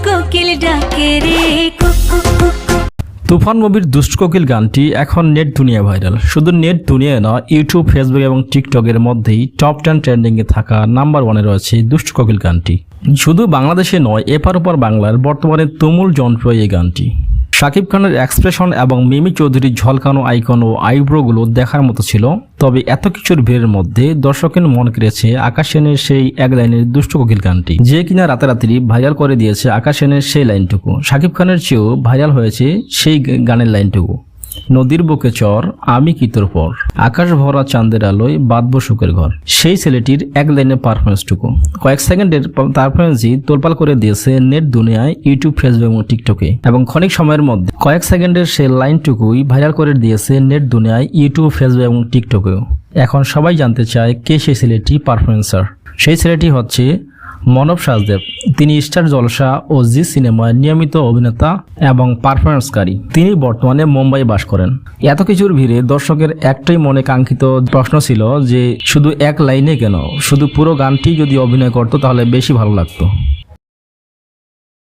কোকিল ডাকে রে কুকু কুকু। তুফান মুভির দুষ্ট কোকিল গানটি এখন নেট দুনিয়া ভাইরাল। শুধু নেট দুনিয়ায় নয়, ইউটিউব, ফেসবুক এবং টিকটকের মধ্যেই টপ 10 ট্রেন্ডিংয়ে থাকা নাম্বার 1-এ রয়েছে দুষ্ট কোকিল গানটি। শুধু বাংলাদেশে নয়, এপার ওপার বাংলার বর্তমানে তুমুল জনপ্রিয় এই গানটি। শাকিব খানের এক্সপ্রেশন এবং মিমি চৌধুরীর ঝলকানো আইকন ও আইব্রোগুলো দেখার মতো ছিল। তবে এত কিছুর ভিড়ের মধ্যে দর্শকের মন কেড়েছে আকাশ সেনের সেই এক লাইনের দুষ্ট কোকিল গানটি, যে কিনা রাতারাতি ভাইরাল করে দিয়েছে আকাশ সেনের সেই লাইনটুকু। শাকিব খানের চেয়েও ভাইরাল হয়েছে সেই গানের লাইনটুকু। নদীর বুকে চর আমি কি তোর পর, আকাশ ভরা চাঁদের আলোয় বাঁধবো সুখের ঘর। সেই ছেলেটির এক লাইনের পারফরমেন্সটুকু, কয়েক সেকেন্ডের পারফরমেন্সই তোলপাল করে দিয়েছে নেট দুনিয়ায়, ইউটিউব, ফেসবুক এবং টিকটকে। এবং ক্ষণিক সময়ের মধ্যে কয়েক সেকেন্ডের সেই লাইনটুকুই ভাইরাল করে দিয়েছে নেট দুনিয়ায়, ইউটিউব, ফেসবুক এবং টিকটকেও। এখন সবাই জানতে চায় কে সেই ছেলেটি পারফরমেন্সার। সেই ছেলেটি হচ্ছে মনব সাজদেব। তিনি স্টার জলসা ও জি সিনেমায় নিয়মিত অভিনেতা এবং পারফরমেন্সকারী। তিনি বর্তমানে মুম্বাই বাস করেন। এত কিছুর ভিড়ে দর্শকের একটাই মনে কাঙ্ক্ষিত প্রশ্ন ছিল যে শুধু এক লাইনে কেন, শুধু পুরো গানটি যদি অভিনয় করতো তাহলে বেশি ভালো লাগতো।